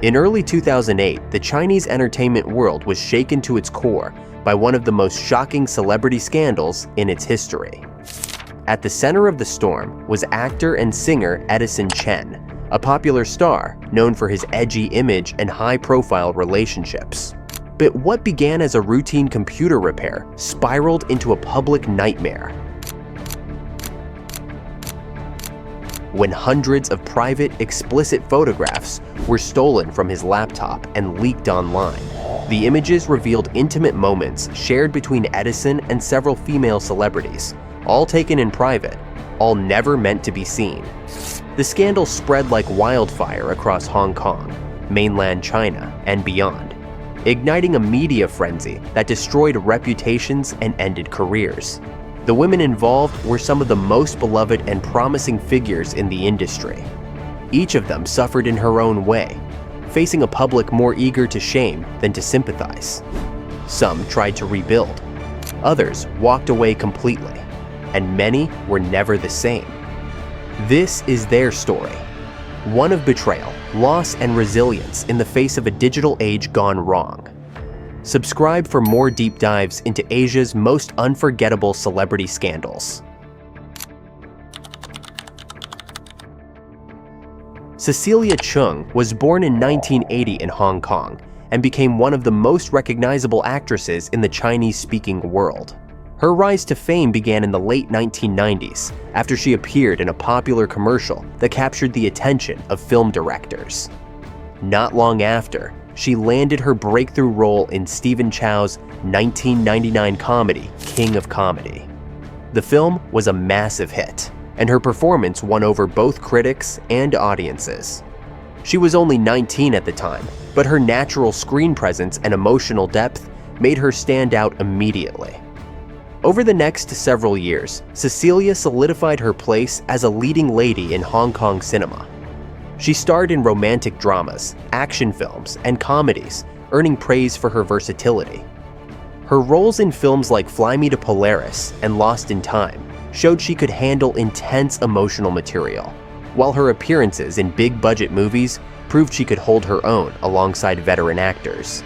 In early 2008, the Chinese entertainment world was shaken to its core by one of the most shocking celebrity scandals in its history. At the center of the storm was actor and singer Edison Chen, a popular star known for his edgy image and high-profile relationships. But what began as a routine computer repair spiraled into a public nightmare when hundreds of private, explicit photographs were stolen from his laptop and leaked online. The images revealed intimate moments shared between Edison and several female celebrities, all taken in private, all never meant to be seen. The scandal spread like wildfire across Hong Kong, mainland China, and beyond, igniting a media frenzy that destroyed reputations and ended careers. The women involved were some of the most beloved and promising figures in the industry. Each of them suffered in her own way, facing a public more eager to shame than to sympathize. Some tried to rebuild, others walked away completely, and many were never the same. This is their story, one of betrayal, loss, and resilience in the face of a digital age gone wrong. Subscribe for more deep dives into Asia's most unforgettable celebrity scandals. Cecilia Cheung was born in 1980 in Hong Kong and became one of the most recognizable actresses in the Chinese-speaking world. Her rise to fame began in the late 1990s after she appeared in a popular commercial that captured the attention of film directors. Not long after, she landed her breakthrough role in Stephen Chow's 1999 comedy, King of Comedy. The film was a massive hit, and her performance won over both critics and audiences. She was only 19 at the time, but her natural screen presence and emotional depth made her stand out immediately. Over the next several years, Cecilia solidified her place as a leading lady in Hong Kong cinema. She starred in romantic dramas, action films, and comedies, earning praise for her versatility. Her roles in films like Fly Me to Polaris and Lost in Time showed she could handle intense emotional material, while her appearances in big-budget movies proved she could hold her own alongside veteran actors.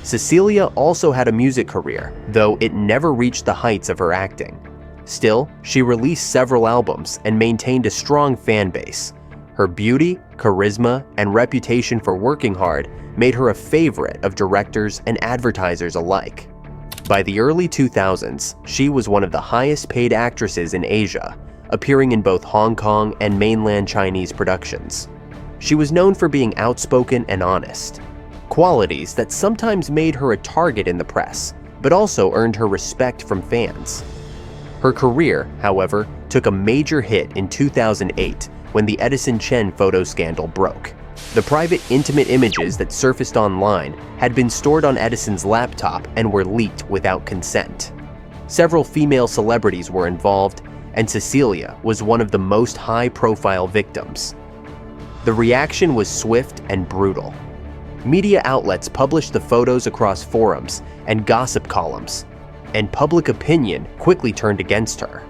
Cecilia also had a music career, though it never reached the heights of her acting. Still, she released several albums and maintained a strong fan base. Her beauty, charisma, and reputation for working hard made her a favorite of directors and advertisers alike. By the early 2000s, she was one of the highest-paid actresses in Asia, appearing in both Hong Kong and mainland Chinese productions. She was known for being outspoken and honest, qualities that sometimes made her a target in the press, but also earned her respect from fans. Her career, however, took a major hit in 2008 when the Edison Chen photo scandal broke. The private, intimate images that surfaced online had been stored on Edison's laptop and were leaked without consent. Several female celebrities were involved, and Cecilia was one of the most high-profile victims. The reaction was swift and brutal. Media outlets published the photos across forums and gossip columns, and public opinion quickly turned against her.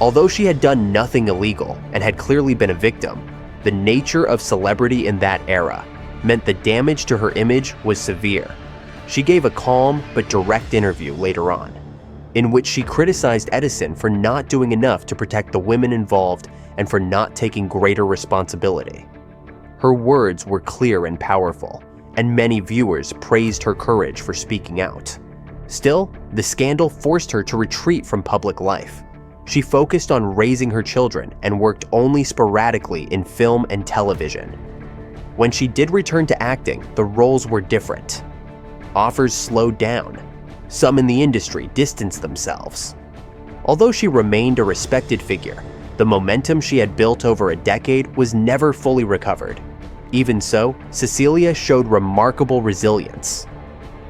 Although she had done nothing illegal and had clearly been a victim, the nature of celebrity in that era meant the damage to her image was severe. She gave a calm but direct interview later on, in which she criticized Edison for not doing enough to protect the women involved and for not taking greater responsibility. Her words were clear and powerful, and many viewers praised her courage for speaking out. Still, the scandal forced her to retreat from public life. She focused on raising her children and worked only sporadically in film and television. When she did return to acting, the roles were different. Offers slowed down. Some in the industry distanced themselves. Although she remained a respected figure, the momentum she had built over a decade was never fully recovered. Even so, Cecilia showed remarkable resilience.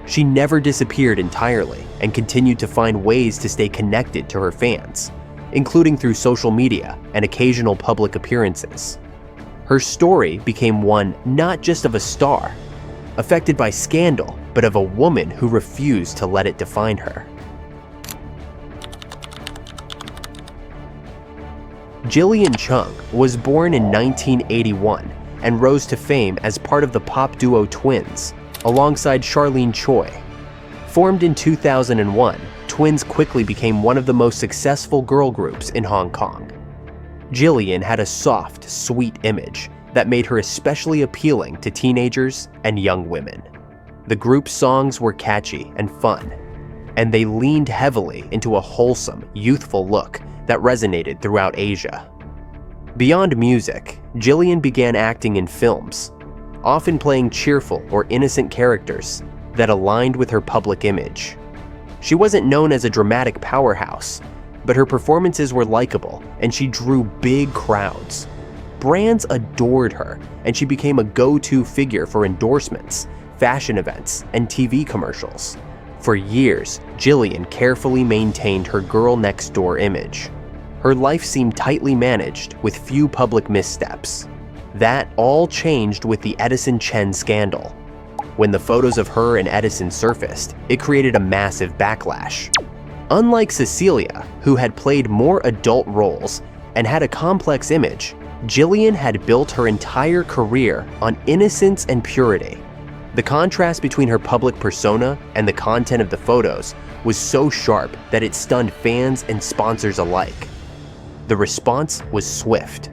She never disappeared entirely and continued to find ways to stay connected to her fans, including through social media and occasional public appearances. Her story became one not just of a star, affected by scandal, but of a woman who refused to let it define her. Gillian Chung was born in 1981 and rose to fame as part of the pop duo Twins, alongside Charlene Choi. Formed in 2001, Twins quickly became one of the most successful girl groups in Hong Kong. Gillian had a soft, sweet image that made her especially appealing to teenagers and young women. The group's songs were catchy and fun, and they leaned heavily into a wholesome, youthful look that resonated throughout Asia. Beyond music, Gillian began acting in films, often playing cheerful or innocent characters that aligned with her public image. She wasn't known as a dramatic powerhouse, but her performances were likable and she drew big crowds. Brands adored her, and she became a go-to figure for endorsements, fashion events, and TV commercials. For years, Gillian carefully maintained her girl-next-door image. Her life seemed tightly managed, with few public missteps. That all changed with the Edison Chen scandal. When the photos of her and Edison surfaced, it created a massive backlash. Unlike Cecilia, who had played more adult roles and had a complex image, Gillian had built her entire career on innocence and purity. The contrast between her public persona and the content of the photos was so sharp that it stunned fans and sponsors alike. The response was swift.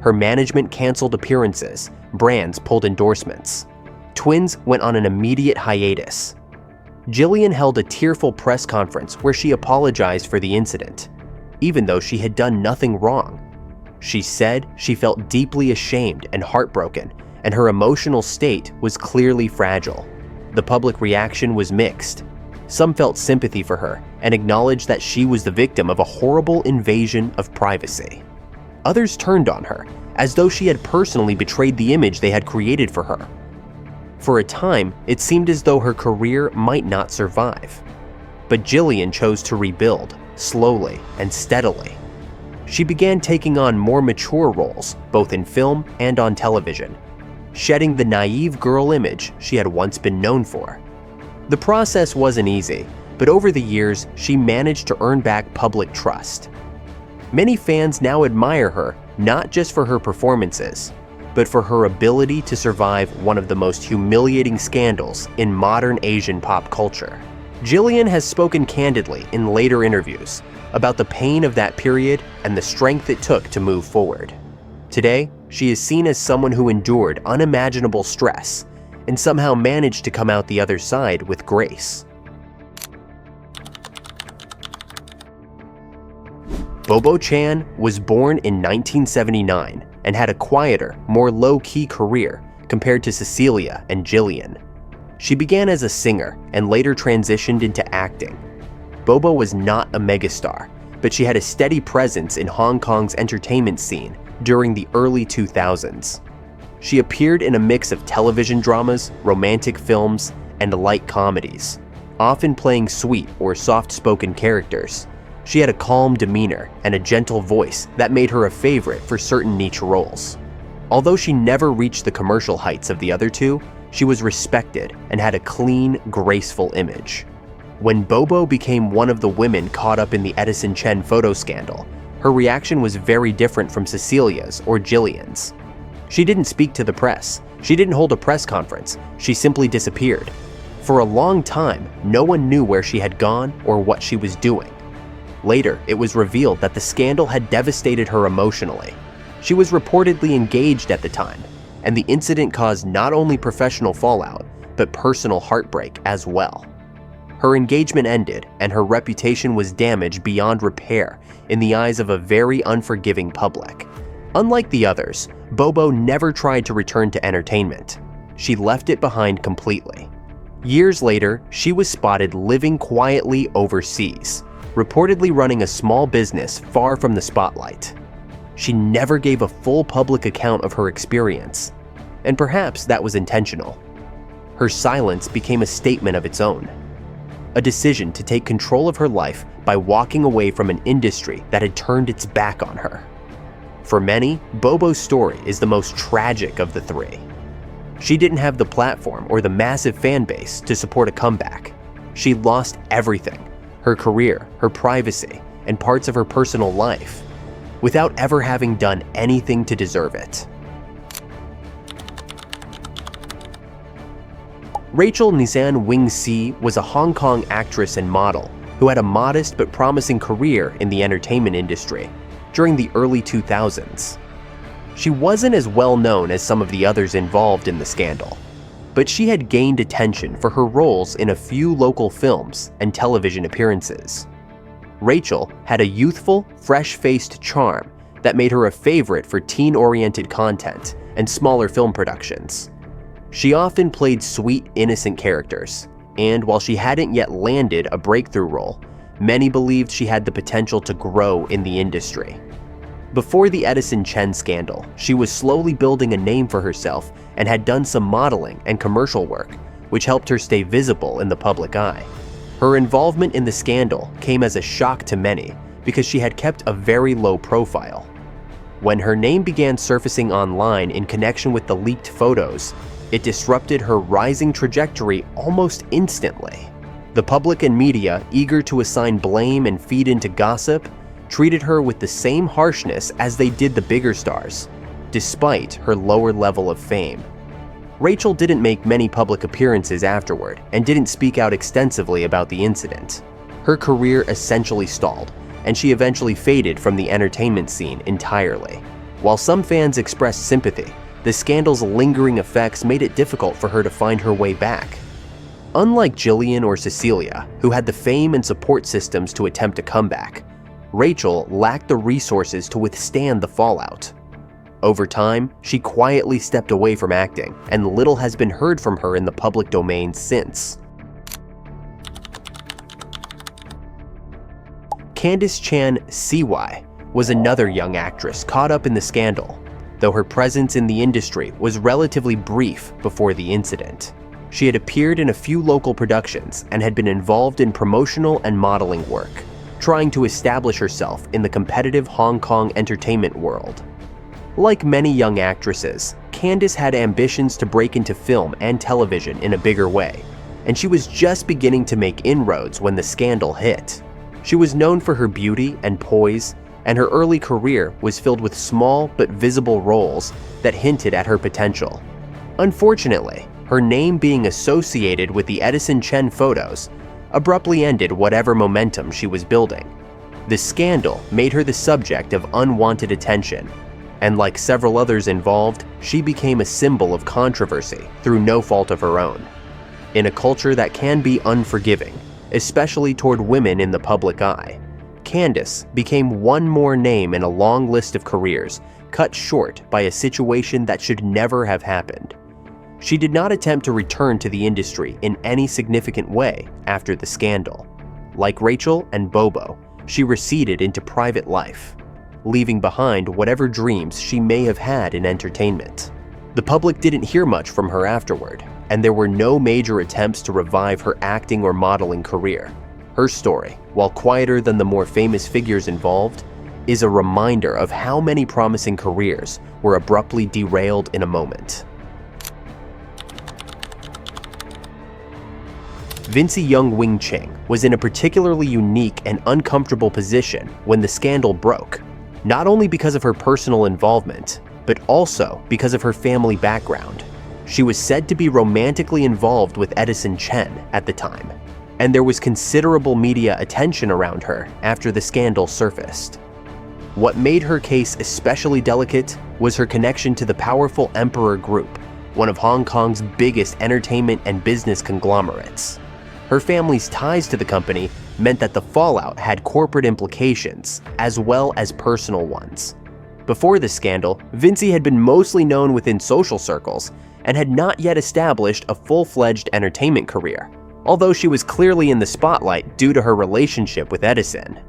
Her management canceled appearances, brands pulled endorsements. Twins went on an immediate hiatus. Gillian held a tearful press conference where she apologized for the incident, even though she had done nothing wrong. She said she felt deeply ashamed and heartbroken, and her emotional state was clearly fragile. The public reaction was mixed. Some felt sympathy for her and acknowledged that she was the victim of a horrible invasion of privacy. Others turned on her, as though she had personally betrayed the image they had created for her. For a time, it seemed as though her career might not survive. But Gillian chose to rebuild, slowly and steadily. She began taking on more mature roles, both in film and on television, shedding the naive girl image she had once been known for. The process wasn't easy, but over the years, she managed to earn back public trust. Many fans now admire her not just for her performances, but for her ability to survive one of the most humiliating scandals in modern Asian pop culture. Gillian has spoken candidly in later interviews about the pain of that period and the strength it took to move forward. Today, she is seen as someone who endured unimaginable stress and somehow managed to come out the other side with grace. Bobo Chan was born in 1979 and had a quieter, more low-key career compared to Cecilia and Gillian. She began as a singer and later transitioned into acting. Bobo was not a megastar, but she had a steady presence in Hong Kong's entertainment scene during the early 2000s. She appeared in a mix of television dramas, romantic films, and light comedies, often playing sweet or soft-spoken characters. She had a calm demeanor and a gentle voice that made her a favorite for certain niche roles. Although she never reached the commercial heights of the other two, she was respected and had a clean, graceful image. When Bobo became one of the women caught up in the Edison Chen photo scandal, her reaction was very different from Cecilia's or Gillian's. She didn't speak to the press. She didn't hold a press conference. She simply disappeared. For a long time, no one knew where she had gone or what she was doing. Later, it was revealed that the scandal had devastated her emotionally. She was reportedly engaged at the time, and the incident caused not only professional fallout, but personal heartbreak as well. Her engagement ended, and her reputation was damaged beyond repair in the eyes of a very unforgiving public. Unlike the others, Bobo never tried to return to entertainment. She left it behind completely. Years later, she was spotted living quietly overseas, reportedly running a small business far from the spotlight. She never gave a full public account of her experience, and perhaps that was intentional. Her silence became a statement of its own, a decision to take control of her life by walking away from an industry that had turned its back on her. For many, Bobo's story is the most tragic of the three. She didn't have the platform or the massive fan base to support a comeback. She lost everything: her career, her privacy, and parts of her personal life, without ever having done anything to deserve it. Rachel Nizan Wing-sze was a Hong Kong actress and model who had a modest but promising career in the entertainment industry during the early 2000s. She wasn't as well known as some of the others involved in the scandal, but she had gained attention for her roles in a few local films and television appearances. Rachel had a youthful, fresh-faced charm that made her a favorite for teen-oriented content and smaller film productions. She often played sweet, innocent characters, and while she hadn't yet landed a breakthrough role, many believed she had the potential to grow in the industry. Before the Edison Chen scandal, she was slowly building a name for herself and had done some modeling and commercial work, which helped her stay visible in the public eye. Her involvement in the scandal came as a shock to many because she had kept a very low profile. When her name began surfacing online in connection with the leaked photos, it disrupted her rising trajectory almost instantly. The public and media, eager to assign blame and feed into gossip, treated her with the same harshness as they did the bigger stars, despite her lower level of fame. Rachel didn't make many public appearances afterward and didn't speak out extensively about the incident. Her career essentially stalled, and she eventually faded from the entertainment scene entirely. While some fans expressed sympathy, the scandal's lingering effects made it difficult for her to find her way back. Unlike Gillian or Cecilia, who had the fame and support systems to attempt a comeback, Rachel lacked the resources to withstand the fallout. Over time, she quietly stepped away from acting, and little has been heard from her in the public domain since. Candice Chan Si-wai was another young actress caught up in the scandal, though her presence in the industry was relatively brief before the incident. She had appeared in a few local productions and had been involved in promotional and modeling work, trying to establish herself in the competitive Hong Kong entertainment world. Like many young actresses, Candice had ambitions to break into film and television in a bigger way, and she was just beginning to make inroads when the scandal hit. She was known for her beauty and poise, and her early career was filled with small but visible roles that hinted at her potential. Unfortunately, her name being associated with the Edison Chen photos abruptly ended whatever momentum she was building. The scandal made her the subject of unwanted attention, and like several others involved, she became a symbol of controversy through no fault of her own. In a culture that can be unforgiving, especially toward women in the public eye, Candice became one more name in a long list of careers cut short by a situation that should never have happened. She did not attempt to return to the industry in any significant way after the scandal. Like Rachel and Bobo, she receded into private life, leaving behind whatever dreams she may have had in entertainment. The public didn't hear much from her afterward, and there were no major attempts to revive her acting or modeling career. Her story, while quieter than the more famous figures involved, is a reminder of how many promising careers were abruptly derailed in a moment. Vincy young Wing-ching was in a particularly unique and uncomfortable position when the scandal broke, not only because of her personal involvement, but also because of her family background. She was said to be romantically involved with Edison Chen at the time, and there was considerable media attention around her after the scandal surfaced. What made her case especially delicate was her connection to the powerful Emperor Group, one of Hong Kong's biggest entertainment and business conglomerates. Her family's ties to the company meant that the fallout had corporate implications as well as personal ones. Before the scandal, Vincy had been mostly known within social circles and had not yet established a full-fledged entertainment career, although she was clearly in the spotlight due to her relationship with Edison.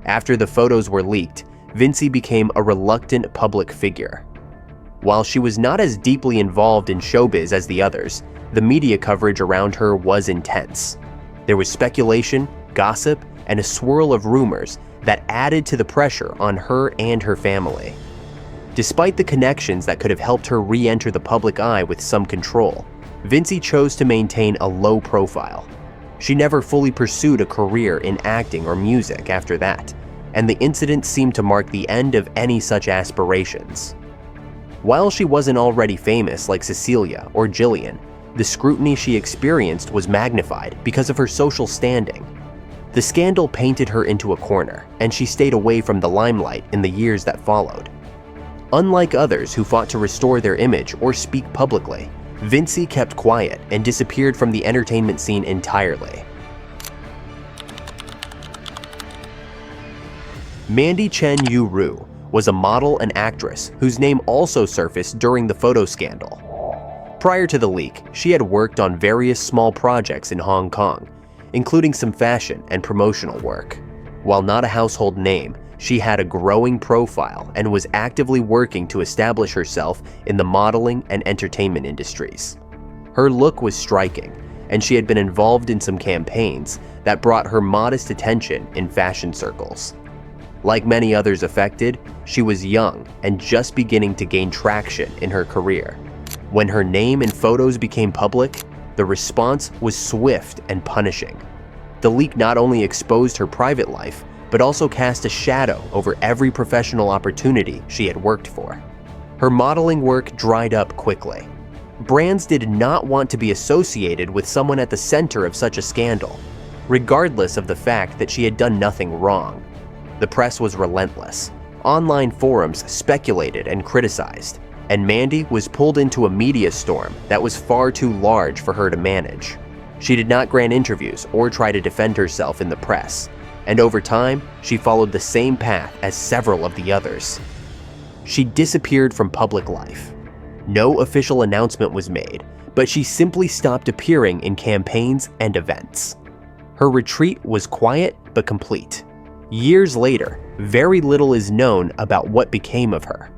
After the photos were leaked, Vincy became a reluctant public figure. While she was not as deeply involved in showbiz as the others, the media coverage around her was intense. There was speculation, gossip, and a swirl of rumors that added to the pressure on her and her family. Despite the connections that could have helped her re-enter the public eye with some control, Vincy chose to maintain a low profile. She never fully pursued a career in acting or music after that, and the incident seemed to mark the end of any such aspirations. While she wasn't already famous like Cecilia or Gillian, the scrutiny she experienced was magnified because of her social standing. The scandal painted her into a corner, and she stayed away from the limelight in the years that followed. Unlike others who fought to restore their image or speak publicly, Vincy kept quiet and disappeared from the entertainment scene entirely. Mandy Chen Yu-rou was a model and actress whose name also surfaced during the photo scandal. Prior to the leak, she had worked on various small projects in Hong Kong, including some fashion and promotional work. While not a household name, she had a growing profile and was actively working to establish herself in the modeling and entertainment industries. Her look was striking, and she had been involved in some campaigns that brought her modest attention in fashion circles. Like many others affected, she was young and just beginning to gain traction in her career. When her name and photos became public, the response was swift and punishing. The leak not only exposed her private life, but also cast a shadow over every professional opportunity she had worked for. Her modeling work dried up quickly. Brands did not want to be associated with someone at the center of such a scandal, regardless of the fact that she had done nothing wrong. The press was relentless. Online forums speculated and criticized, and Mandy was pulled into a media storm that was far too large for her to manage. She did not grant interviews or try to defend herself in the press, and over time, she followed the same path as several of the others. She disappeared from public life. No official announcement was made, but she simply stopped appearing in campaigns and events. Her retreat was quiet but complete. Years later, very little is known about what became of her.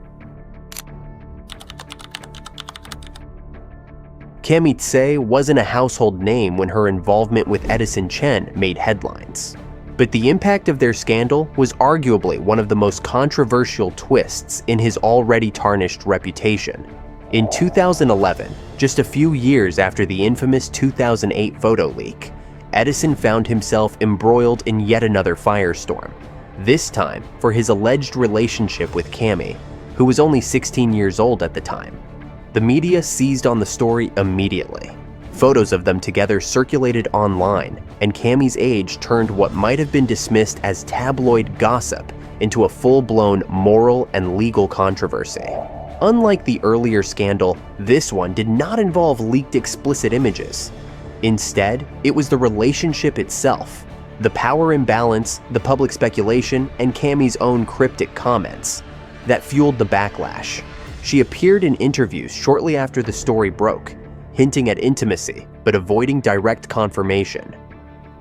Cammi Tse wasn't a household name when her involvement with Edison Chen made headlines. But the impact of their scandal was arguably one of the most controversial twists in his already tarnished reputation. In 2011, just a few years after the infamous 2008 photo leak, Edison found himself embroiled in yet another firestorm, this time for his alleged relationship with Cammi, who was only 16 years old at the time. The media seized on the story immediately. Photos of them together circulated online, and Cammi's age turned what might have been dismissed as tabloid gossip into a full-blown moral and legal controversy. Unlike the earlier scandal, this one did not involve leaked explicit images. Instead, it was the relationship itself, the power imbalance, the public speculation, and Cammi's own cryptic comments that fueled the backlash. She appeared in interviews shortly after the story broke, hinting at intimacy but avoiding direct confirmation.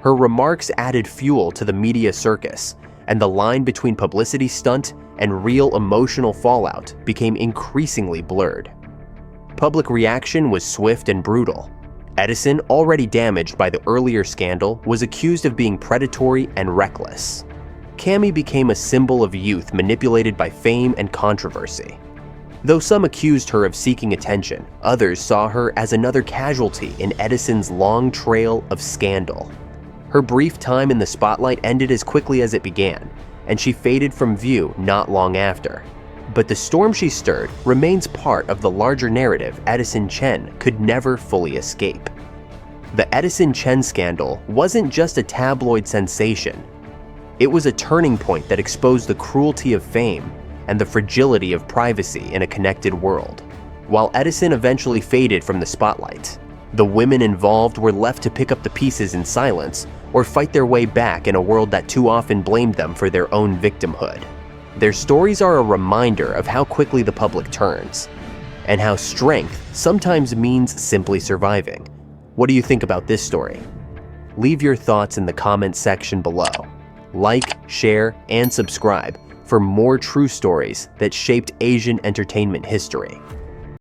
Her remarks added fuel to the media circus, and the line between publicity stunt and real emotional fallout became increasingly blurred. Public reaction was swift and brutal. Edison, already damaged by the earlier scandal, was accused of being predatory and reckless. Cammi became a symbol of youth manipulated by fame and controversy. Though some accused her of seeking attention, others saw her as another casualty in Edison's long trail of scandal. Her brief time in the spotlight ended as quickly as it began, and she faded from view not long after. But the storm she stirred remains part of the larger narrative Edison Chen could never fully escape. The Edison Chen scandal wasn't just a tabloid sensation. It was a turning point that exposed the cruelty of fame and the fragility of privacy in a connected world. While Edison eventually faded from the spotlight, the women involved were left to pick up the pieces in silence or fight their way back in a world that too often blamed them for their own victimhood. Their stories are a reminder of how quickly the public turns, and how strength sometimes means simply surviving. What do you think about this story? Leave your thoughts in the comments section below. Like, share, and subscribe for more true stories that shaped Asian entertainment history.